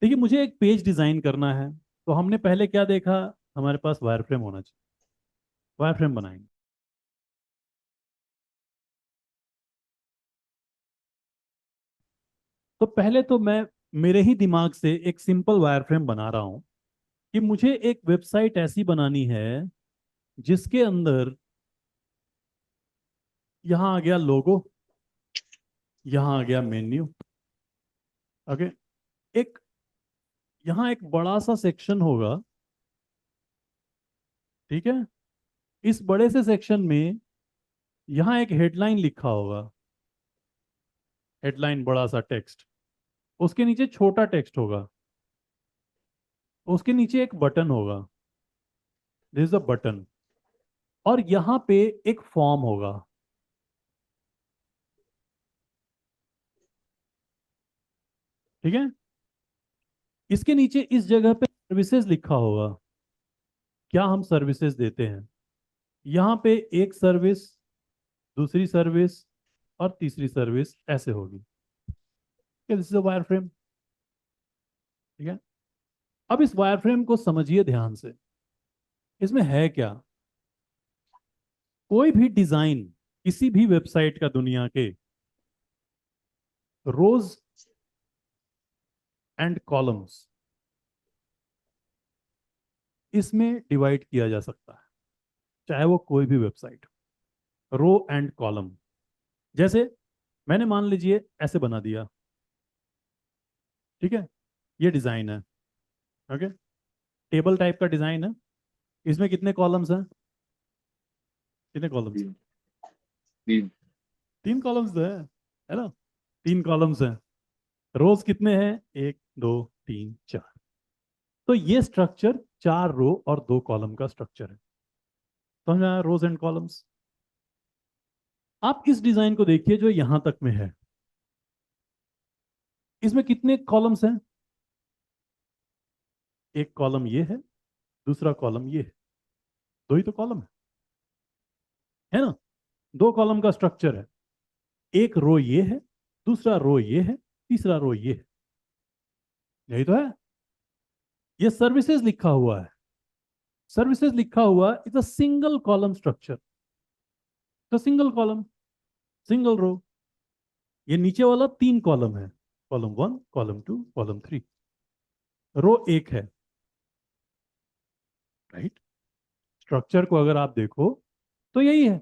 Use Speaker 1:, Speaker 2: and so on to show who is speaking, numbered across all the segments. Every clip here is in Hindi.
Speaker 1: देखिए, मुझे एक पेज डिजाइन करना है, तो हमने पहले क्या देखा? हमारे पास वायरफ्रेम होना चाहिए। वायरफ्रेम बनाएंगे। तो पहले तो मैं मेरे ही दिमाग से एक सिंपल वायरफ्रेम बना रहा हूँ कि मुझे एक वेबसाइट ऐसी बनानी है जिसके अंदर यहाँ आ गया लोगो, यहाँ आ गया मेन्यू। ओके। एक यहाँ एक बड़ा सा सेक्शन होगा। ठीक है। इस बड़े से सेक्शन में यहाँ एक हेडलाइन लिखा होगा। हेडलाइन, बड़ा सा टेक्स्ट। उसके नीचे छोटा टेक्स्ट होगा। उसके नीचे एक बटन होगा। This is a button. और यहाँ पे एक फॉर्म होगा। ठीक है। इसके नीचे इस जगह पे सर्विसेज लिखा होगा। क्या हम सर्विसेज देते हैं? यहाँ पे एक सर्विस, दूसरी सर्विस और तीसरी सर्विस ऐसे होगी। This is a wire frame. ठीक है। अब इस वायर फ्रेम को समझिए ध्यान से। इसमें है क्या? कोई भी डिजाइन किसी भी वेबसाइट का दुनिया के रोज एंड कॉलम्स इसमें डिवाइड किया जा सकता है। चाहे वो कोई भी वेबसाइट, रो एंड कॉलम। जैसे मैंने मान लीजिए ऐसे बना दिया। ठीक है। ये डिजाइन है। ओके। टेबल टाइप का डिजाइन है। इसमें कितने कॉलम्स हैं? कितने कॉलम्स?
Speaker 2: तीन। तीन।
Speaker 1: तीन कॉलम्स है ना? तीन कॉलम्स हैं। रोज कितने हैं? एक, दो, तीन, चार। तो ये स्ट्रक्चर चार रो और दो कॉलम का स्ट्रक्चर है। तो हम रोज एंड कॉलम्स। आप इस डिजाइन को देखिए जो यहां तक में है। इसमें कितने कॉलम्स हैं? एक कॉलम ये है, दूसरा कॉलम ये है। दो ही तो कॉलम है ना? दो कॉलम का स्ट्रक्चर है। एक रो ये है, दूसरा रो ये है, तीसरा रो ये है। यही तो है। ये सर्विसेज लिखा हुआ है। सर्विसेज लिखा हुआ is a single column structure. तो सिंगल कॉलम, सिंगल रो। ये नीचे वाला तीन कॉलम है। Column one, column two, column three. Row एक है। राइट। स्ट्रक्चर को अगर आप देखो तो यही है।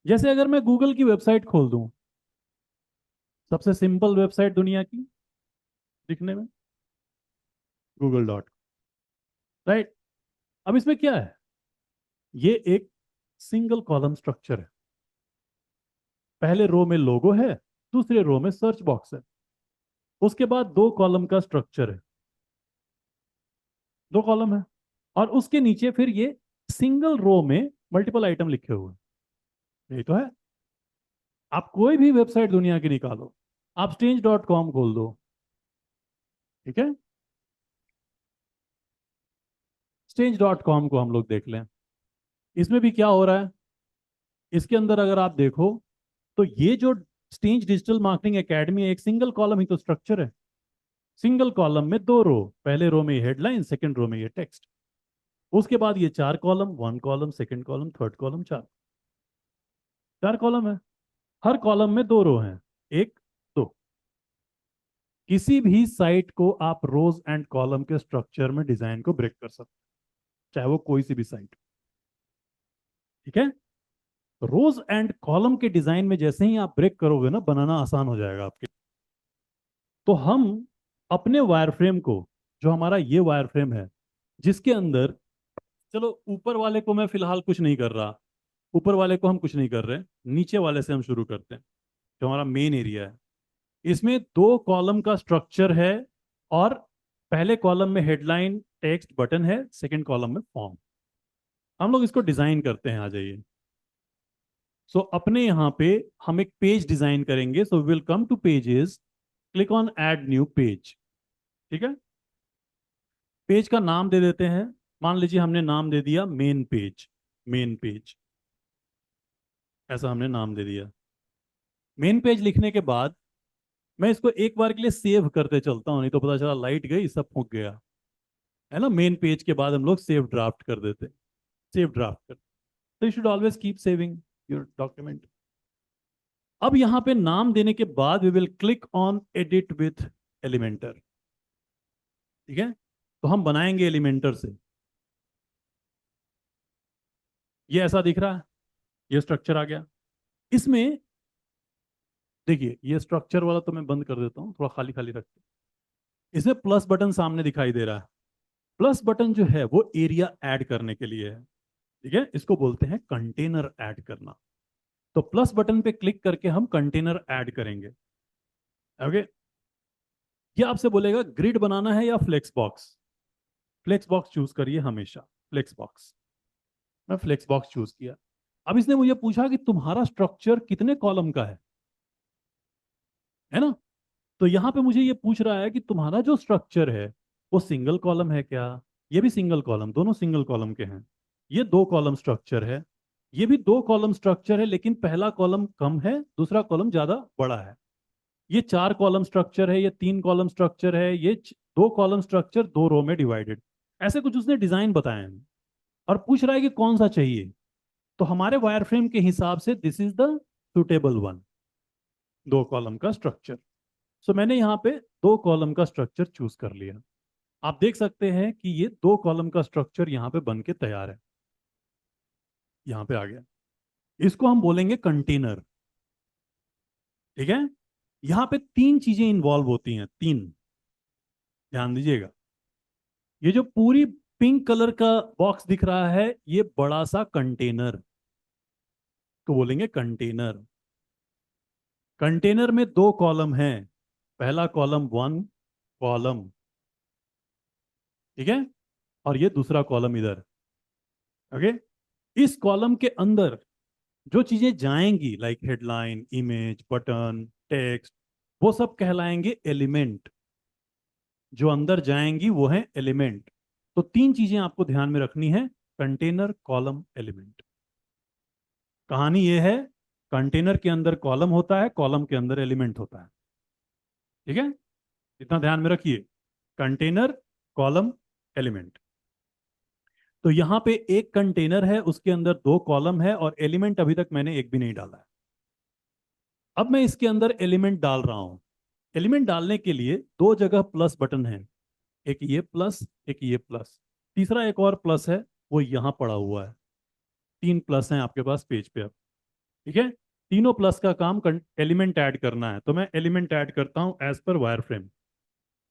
Speaker 1: जैसे अगर मैं गूगल की वेबसाइट खोल दूं, सबसे सिंपल वेबसाइट दुनिया की दिखने में, गूगल डॉट। राइट। अब इसमें क्या है? ये एक सिंगल कॉलम स्ट्रक्चर है। पहले रो में लोगो है, दूसरे रो में सर्च बॉक्स है। उसके बाद दो कॉलम का स्ट्रक्चर है। दो कॉलम है। और उसके नीचे फिर ये सिंगल रो में मल्टीपल आइटम लिखे हुए हैं। यही तो है। आप कोई भी वेबसाइट दुनिया की निकालो। आप स्टेंज डॉट कॉम खोल दो। ठीक है। स्टेंज डॉट कॉम को हम लोग देख लें। इसमें भी क्या हो रहा है? इसके अंदर अगर आप देखो तो ये जो स्टेंज डिजिटल मार्केटिंग एकेडमी है, एक सिंगल कॉलम ही तो स्ट्रक्चर है। सिंगल कॉलम में दो रो। पहले रो में ये हेडलाइन, सेकंड रो में ये टेक्स्ट। उसके बाद ये चार column, one column, second column, third column, चार। चार कॉलम है। हर कॉलम में दो रो हैं। एक, दो। किसी भी साइट को आप रोज एंड कॉलम के स्ट्रक्चर में डिजाइन को ब्रेक कर सकते हैं, चाहे वो कोई सी भी साइट। ठीक है। रोज एंड कॉलम के डिजाइन में जैसे ही आप ब्रेक करोगे ना, बनाना आसान हो जाएगा आपके। तो हम अपने वायरफ्रेम को, जो हमारा ये वायरफ्रेम है, जिसके अंदर, चलो ऊपर वाले को मैं फिलहाल कुछ नहीं कर रहा। ऊपर वाले को हम कुछ नहीं कर रहे। नीचे वाले से हम शुरू करते हैं, जो हमारा मेन एरिया है। इसमें दो कॉलम का स्ट्रक्चर है। और पहले कॉलम में हेडलाइन, टेक्स्ट, बटन है। सेकंड कॉलम में फॉर्म। हम लोग इसको डिजाइन करते हैं। आ जाइए। सो अपने यहाँ पे हम एक पेज डिजाइन करेंगे। सो will come two pages, click on add new page. ठीक है। पेज का नाम दे देते हैं। मान लीजिए हमने नाम दे दिया मेन पेज। मेन पेज, ऐसा हमने नाम दे दिया। मेन पेज लिखने के बाद मैं इसको एक बार के लिए सेव करते चलता हूँ, नहीं तो पता चला लाइट गई सब फूक गया, है ना। मेन पेज के बाद हम लोग सेव ड्राफ्ट कर देते, सेव ड्राफ्ट कर। तो you should always keep saving your document. अब यहां पे नाम देने के बाद we will click on edit with Elementor. ठीक है, तो हम बनाएंगे एलिमेंटर से। ये ऐसा दिख रहा है, ये स्ट्रक्चर आ गया। इसमें देखिए, ये स्ट्रक्चर वाला तो मैं बंद कर देता हूँ, थोड़ा खाली खाली रखते हैं। इसमें प्लस बटन सामने दिखाई दे रहा है। प्लस बटन जो है वो एरिया ऐड करने के लिए है। ठीक है, इसको बोलते हैं कंटेनर ऐड करना। तो प्लस बटन पे क्लिक करके हम कंटेनर ऐड करेंगे। ओके, ये आपसे बोलेगा ग्रिड बनाना है या flex box. Flex box choose करिए हमेशा, फ्लेक्स बॉक्स। मैं फ्लेक्स बॉक्स चूज किया। अब इसने मुझे पूछा कि तुम्हारा स्ट्रक्चर कितने कॉलम का है ना। तो यहां पे मुझे ये पूछ रहा है कि तुम्हारा जो स्ट्रक्चर है वो सिंगल कॉलम है क्या। ये भी सिंगल कॉलम, दोनों सिंगल कॉलम के हैं। ये दो कॉलम स्ट्रक्चर है, ये भी दो कॉलम स्ट्रक्चर है, लेकिन पहला कॉलम कम है, दूसरा कॉलम ज्यादा बड़ा है। ये चार कॉलम स्ट्रक्चर है, ये तीन कॉलम स्ट्रक्चर है, ये दो कॉलम स्ट्रक्चर दो रो में डिवाइडेड। ऐसे कुछ उसने डिजाइन बताए हैं और पूछ रहा है कि कौन सा चाहिए। तो हमारे वायरफ्रेम के हिसाब से this is the suitable one, दो कॉलम का स्ट्रक्चर। सो मैंने यहाँ पे दो कॉलम का स्ट्रक्चर चूज कर लिया। आप देख सकते हैं कि ये दो कॉलम का स्ट्रक्चर यहाँ पे बन के तैयार है, यहाँ पे आ गया। इसको हम बोलेंगे कंटेनर। ठीक है, यहाँ पे तीन चीजें इन्वॉल्व होती हैं, तीन, ध्यान दीजिएगा। ये जो पूरी पिंक कलर का बॉक्स दिख रहा है, ये बड़ा सा कंटेनर को बोलेंगे कंटेनर। कंटेनर में दो कॉलम हैं, पहला कॉलम वन कॉलम, ठीक है, और ये दूसरा कॉलम इधर। ओके, इस कॉलम के अंदर जो चीजें जाएंगी like headline, image, button, text, वो सब कहलाएंगे एलिमेंट। जो अंदर जाएंगी वो है एलिमेंट। तो तीन चीजें आपको ध्यान में रखनी है, कंटेनर, कॉलम, एलिमेंट। कहानी ये है, कंटेनर के अंदर कॉलम होता है, कॉलम के अंदर एलिमेंट होता है। ठीक है, इतना ध्यान में रखिए, कंटेनर, कॉलम, एलिमेंट। तो यहां पे एक कंटेनर है, उसके अंदर दो कॉलम है, और एलिमेंट अभी तक मैंने एक भी नहीं डाला है। अब मैं इसके अंदर एलिमेंट डाल रहा हूं। एलिमेंट डालने के लिए दो जगह प्लस बटन है, एक ये प्लस, एक ये प्लस, तीसरा एक और प्लस है, वो यहां पड़ा हुआ है। तीन प्लस हैं आपके पास पेज पे अब। ठीक है, तीनों प्लस का काम एलिमेंट ऐड करना है। तो मैं एलिमेंट ऐड करता हूं as per wire frame.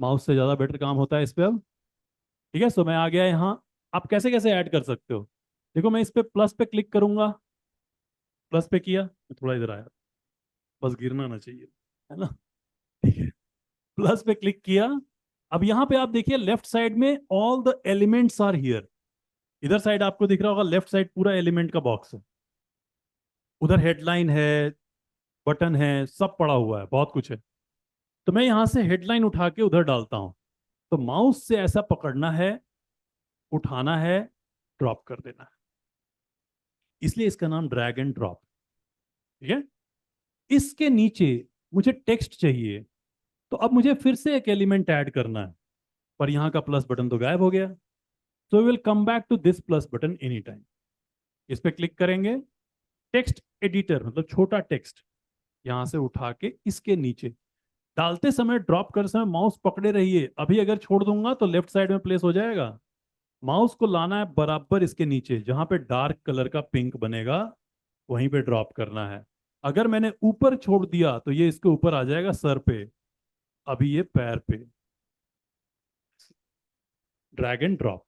Speaker 1: Mouse से ज्यादा बेटर काम होता है इस पे अब। ठीक है, सो मैं आ गया यहाँ। आप कैसे कैसे ऐड कर सकते हो, देखो, मैं इस पे प्लस पे क्लिक करूंगा। प्लस पे किया, मैं थोड़ा इधर आया, बस गिरना ना चाहिए, है ना। ठीक है, प्लस पे क्लिक किया। अब यहां पे आप देखिए लेफ्ट साइड में all the elements are here. इधर साइड आपको दिख रहा होगा, लेफ्ट साइड पूरा एलिमेंट का बॉक्स है। उधर हेडलाइन है, बटन है, सब पड़ा हुआ है, बहुत कुछ है। तो मैं यहां से हेडलाइन उठा के उधर डालता हूं। तो माउस से ऐसा पकड़ना है, उठाना है, ड्रॉप कर देना है। इसलिए इसका नाम ड्रैग एंड ड्रॉप। ठीक है, इसके नीचे मुझे टेक्स्ट चाहिए, तो अब मुझे फिर से एक एलिमेंट ऐड करना है, पर यहां का प्लस बटन तो गायब हो गया। So will come back to this plus button any time. इस पे क्लिक करेंगे, टेक्स्ट एडिटर मतलब छोटा टेक्स्ट, यहां से उठा के इसके नीचे डालते समय, ड्रॉप करते समय माउस पकड़े रहिए। अभी अगर छोड़ दूंगा तो लेफ्ट साइड में प्लेस हो जाएगा। माउस को लाना है बराबर इसके नीचे, जहां पे डार्क कलर का पिंक बनेगा वहीं पे ड्रॉप करना है। अगर मैंने ऊपर छोड़ दिया तो ये इसके ऊपर आ जाएगा सर पे, अभी ये पैर पे। Drag and drop.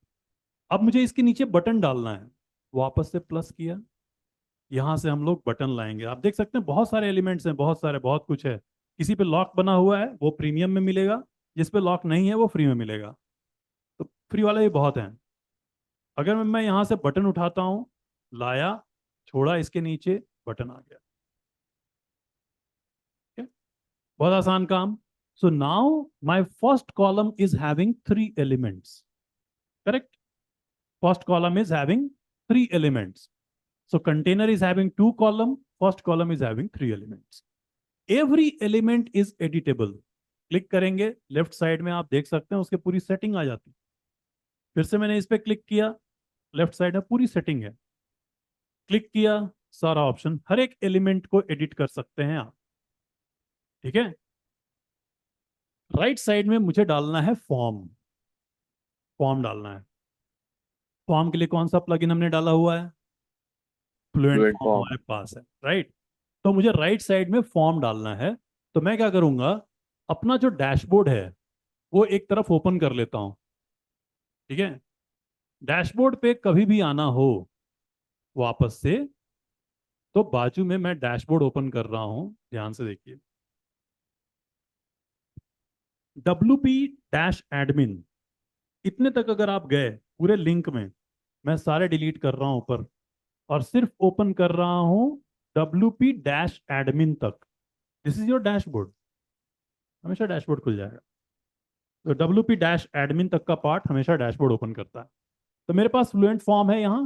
Speaker 1: अब मुझे इसके नीचे बटन डालना है, वापस से प्लस किया, यहां से हम लोग बटन लाएंगे। आप देख सकते हैं बहुत सारे एलिमेंट्स हैं, बहुत सारे, बहुत कुछ है। किसी पे लॉक बना हुआ है वो प्रीमियम में मिलेगा, जिस पे लॉक नहीं है वो फ्री में मिलेगा। तो फ्री वाले भी बहुत हैं। अगर मैं यहां से बटन उठाता हूं, लाया, छोड़ा इसके नीचे, बटन आ गया। ठीक है? बहुत आसान काम। So now my first column is having three elements, correct. First column is having three elements. So container is having two column, first column is having three elements. Every element is editable. Click करेंगे लेफ्ट साइड में, आप देख सकते हैं उसके पूरी सेटिंग आ जाती। फिर से मैंने इस पर क्लिक किया, लेफ्ट साइड में पूरी सेटिंग है। क्लिक किया, सारा ऑप्शन, हर एक एलिमेंट को एडिट कर सकते हैं आप। ठीक है। राइट साइड में मुझे डालना है फॉर्म, फॉर्म डालना है। फॉर्म के लिए कौन सा प्लगइन हमने डाला हुआ है? Fluent
Speaker 2: fluent
Speaker 1: form
Speaker 2: form.
Speaker 1: हमारे पास है, राइट। तो मुझे राइट साइड में फॉर्म डालना है। तो मैं क्या करूंगा, अपना जो डैशबोर्ड है वो एक तरफ ओपन कर लेता हूं। ठीक है। डैशबोर्ड पे कभी भी आना हो वापस से, तो बाजू में मैं डैशबोर्ड ओपन कर रहा हूं, ध्यान से देखिए। WP-admin, इतने तक अगर आप गए पूरे लिंक में, मैं सारे डिलीट कर रहा हूं ऊपर और सिर्फ ओपन कर रहा हूं WP-admin तक। दिस इज योर डैशबोर्ड, हमेशा डैशबोर्ड खुल जाएगा। तो WP-admin तक का पार्ट हमेशा डैशबोर्ड ओपन करता है। तो मेरे पास फ्लुएंट फॉर्म है यहाँ,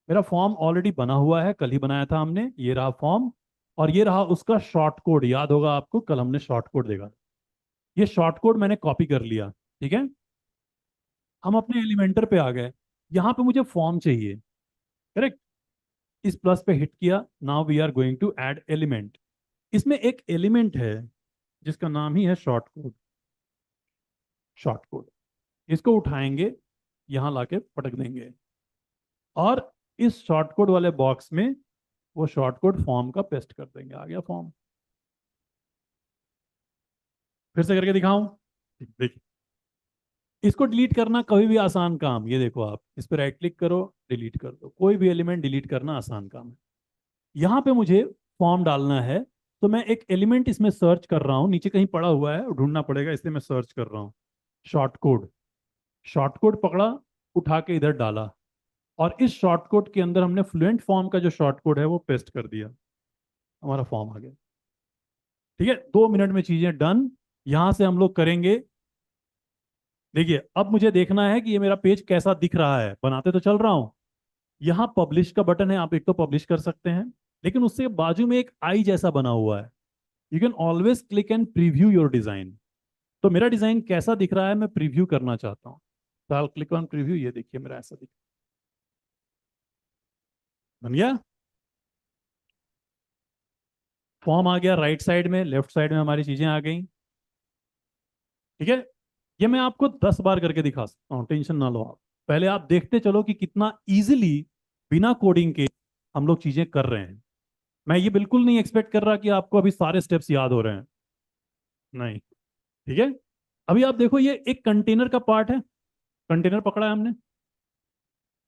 Speaker 1: मेरा फॉर्म ऑलरेडी बना हुआ है, कल ही बनाया था हमने, ये रहा फॉर्म। और ये रहा उसका शॉर्ट कोड, याद होगा आपको कल हमने शॉर्ट कोड देखा। ये शॉर्ट कोड मैंने कॉपी कर लिया। ठीक है। हम अपने एलिमेंटर पे आ गए, यहाँ पे मुझे फॉर्म चाहिए, करेक्ट। इस प्लस पे हिट किया, now we are going to add element. इसमें एक एलिमेंट है जिसका नाम ही है शॉर्ट कोड। शॉर्ट कोड, इसको उठाएंगे, यहां लाके पटक देंगे, और इस शॉर्ट कोड वाले बॉक्स में वो शॉर्ट कोड फॉर्म का पेस्ट कर देंगे। आ गया फॉर्म। फिर से करके दिखाऊं? देखिए, इसको डिलीट करना कभी भी आसान काम। ये देखो, आप इस पर राइट क्लिक करो, डिलीट कर दो। कोई भी एलिमेंट डिलीट करना आसान काम है। यहाँ पे मुझे फॉर्म डालना है, तो मैं एक एलिमेंट इसमें सर्च कर रहा हूँ, नीचे कहीं पड़ा हुआ है, ढूंढना पड़ेगा, इसलिए मैं सर्च कर रहा हूँ। शॉर्ट कोड, शॉर्ट कोड पकड़ा, उठा के इधर डाला, और इस शॉर्ट कोड के अंदर हमने फ्लुएंट फॉर्म का जो शॉर्ट कोड है वो पेस्ट कर दिया। हमारा फॉर्म आ गया। ठीक है, 2 मिनट में चीजें डन। यहां से हम लोग करेंगे। देखिए, अब मुझे देखना है कि ये मेरा पेज कैसा दिख रहा है, बनाते तो चल रहा हूं। यहाँ पब्लिश का बटन है, आप एक तो पब्लिश कर सकते हैं, लेकिन उससे बाजू में एक आई जैसा बना हुआ है। You can always click and preview your design. तो मेरा डिजाइन कैसा दिख रहा है मैं प्रीव्यू करना चाहता हूँ, तो आई क्लिक ऑन प्रीव्यू। ये देखिए मेरा ऐसा दिख, बन गया। फॉर्म आ गया राइट साइड में, लेफ्ट साइड में हमारी चीजें आ गई। ठीक है। ये मैं आपको 10 बार करके दिखा सकता हूँ, टेंशन ना लो आप। पहले आप देखते चलो कि कितना इजीली बिना कोडिंग के हम लोग चीजें कर रहे हैं। मैं ये बिल्कुल नहीं एक्सपेक्ट कर रहा कि आपको अभी सारे स्टेप्स याद हो रहे हैं, नहीं। ठीक है। अभी आप देखो, ये एक कंटेनर का पार्ट है, कंटेनर पकड़ा है हमने।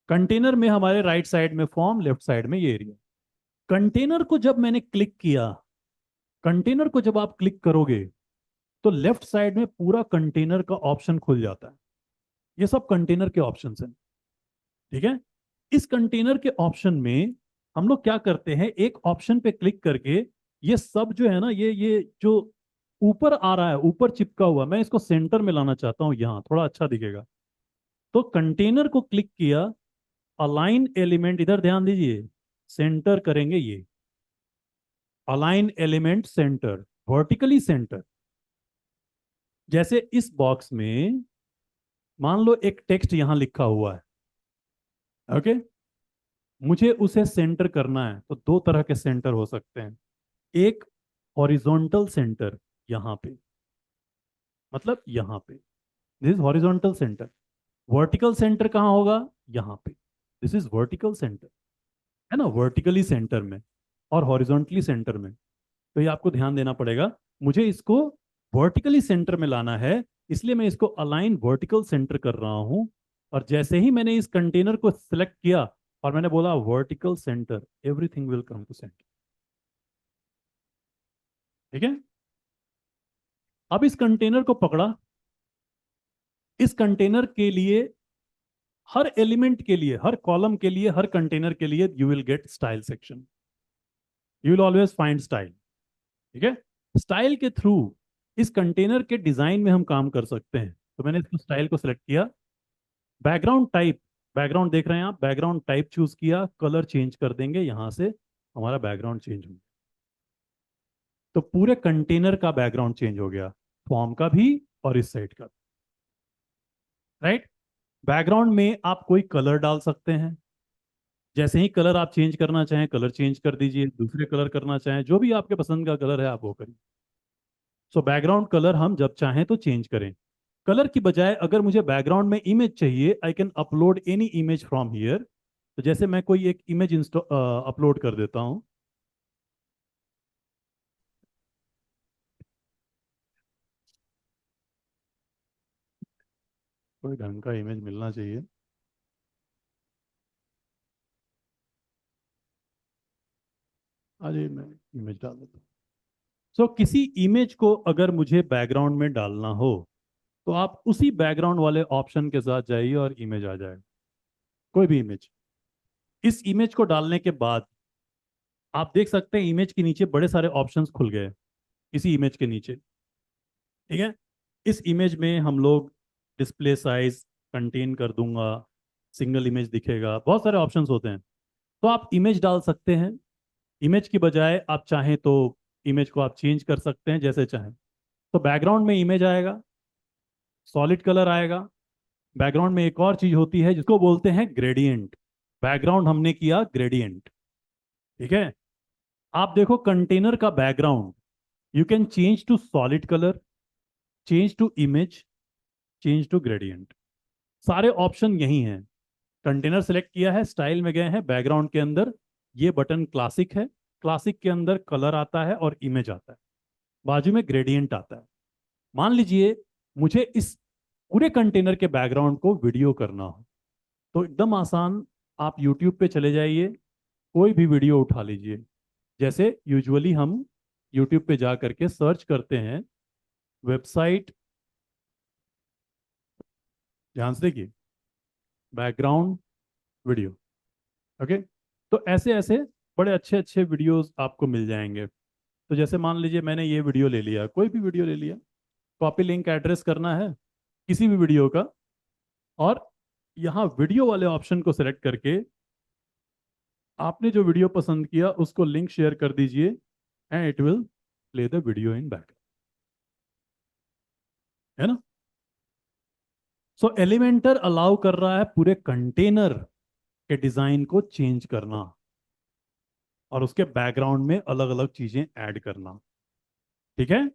Speaker 1: कंटेनर में हमारे राइट साइड में फॉर्म, लेफ्ट साइड में ये एरिया। कंटेनर को जब मैंने क्लिक किया, कंटेनर को जब आप क्लिक करोगे तो लेफ्ट साइड में पूरा कंटेनर का ऑप्शन खुल जाता है। ये सब कंटेनर के ऑप्शन हैं। ठीक है। इस कंटेनर के ऑप्शन में हम लोग क्या करते हैं, एक ऑप्शन पे क्लिक करके ये सब जो है ना, ये जो ऊपर आ रहा है, ऊपर चिपका हुआ, मैं इसको सेंटर में लाना चाहता हूं, यहां थोड़ा अच्छा दिखेगा। तो कंटेनर को क्लिक किया, अलाइन एलिमेंट, इधर ध्यान दीजिए, सेंटर करेंगे ये। Align element centre, vertically centre. जैसे इस बॉक्स में मान लो एक टेक्स्ट यहां लिखा हुआ है, ओके। मुझे उसे सेंटर करना है, तो 2 तरह के सेंटर हो सकते हैं। एक हॉरिजॉन्टल सेंटर, यहां पे, मतलब यहां पे, this is horizontal centre. Vertical centre कहां होगा? यहां पे, दिस इज वर्टिकल सेंटर, है ना, वर्टिकली सेंटर में और हॉरिजॉन्टली सेंटर में। तो ये आपको ध्यान देना पड़ेगा। मुझे इसको वर्टिकली सेंटर में लाना है, इसलिए मैं इसको अलाइन वर्टिकल सेंटर कर रहा हूं। और जैसे ही मैंने इस कंटेनर को सिलेक्ट किया और मैंने बोला vertical centre, everything will come to centre. ठीक है। अब इस कंटेनर को पकड़ा, इस कंटेनर के लिए, हर एलिमेंट के लिए, हर कॉलम के लिए, हर कंटेनर के लिए you will get style section. You will always find style. ठीक है। स्टाइल के थ्रू इस कंटेनर के डिजाइन में हम काम कर सकते हैं। तो मैंने इसको स्टाइल को सिलेक्ट किया। बैकग्राउंड टाइप, बैकग्राउंड देख रहे हैं आप, बैकग्राउंड टाइप चूज किया, कलर चेंज कर देंगे, यहां से हमारा बैकग्राउंड चेंज हो गया। तो पूरे कंटेनर का बैकग्राउंड चेंज हो गया, फॉर्म का भी और इस साइड का, राइट। बैकग्राउंड में आप कोई कलर डाल सकते हैं, जैसे ही कलर आप चेंज करना चाहें कलर चेंज कर दीजिए, दूसरे कलर करना चाहें, जो भी आपके पसंद का कलर है आप वो करिए। सो बैकग्राउंड कलर हम जब चाहें तो चेंज करें। कलर की बजाय अगर मुझे बैकग्राउंड में इमेज चाहिए, I can upload any image from here. तो जैसे मैं कोई एक इमेज अपलोड कर देता हूं। कोई ढंग का इमेज मिलना चाहिए। आज मैं इमेज डाल देता हूँ। सो किसी इमेज को अगर मुझे बैकग्राउंड में डालना हो, तो आप उसी बैकग्राउंड वाले ऑप्शन के साथ जाइए और इमेज आ जाएगा, कोई भी इमेज। इस इमेज को डालने के बाद आप देख सकते हैं इमेज के नीचे बड़े सारे ऑप्शंस खुल गए, इसी इमेज के नीचे, ठीक है। इस इमेज में हम लोग डिस्प्ले साइज कंटेन कर दूंगा, सिंगल इमेज दिखेगा, बहुत सारे ऑप्शंस होते हैं। तो आप इमेज डाल सकते हैं, इमेज की बजाय आप चाहें तो इमेज को आप चेंज कर सकते हैं जैसे चाहें। तो बैकग्राउंड में इमेज आएगा, सॉलिड कलर आएगा। बैकग्राउंड में एक और चीज होती है जिसको बोलते हैं ग्रेडियंट। बैकग्राउंड हमने किया ग्रेडियंट, ठीक है। आप देखो कंटेनर का background, you can change to solid colour, change to image, change to gradient. सारे ऑप्शन यही हैं। कंटेनर सेलेक्ट किया है, स्टाइल में गए हैं, बैकग्राउंड के अंदर ये बटन क्लासिक है, क्लासिक के अंदर कलर आता है और इमेज आता है, बाजू में ग्रेडियंट आता है। मान लीजिए मुझे इस पूरे कंटेनर के बैकग्राउंड को वीडियो करना हो, तो एकदम आसान, आप यूट्यूब पे चले जाइए, कोई भी वीडियो उठा लीजिए। जैसे यूजुअली हम यूट्यूब पे जा करके सर्च करते हैं वेबसाइट, ध्यान से देखिए, बैकग्राउंड वीडियो, ओके। तो ऐसे ऐसे बड़े अच्छे अच्छे वीडियोस आपको मिल जाएंगे। तो जैसे मान लीजिए मैंने ये वीडियो ले लिया, कोई भी वीडियो ले लिया, कॉपी लिंक एड्रेस करना है किसी भी वीडियो का, और यहाँ वीडियो वाले ऑप्शन को सिलेक्ट करके आपने जो वीडियो पसंद किया उसको लिंक शेयर कर दीजिए, and it will play the video in back, है ना। सो एलिमेंटर अलाउ कर रहा है पूरे कंटेनर के डिजाइन को चेंज करना और उसके बैकग्राउंड में अलग अलग चीजें ऐड करना, ठीक है।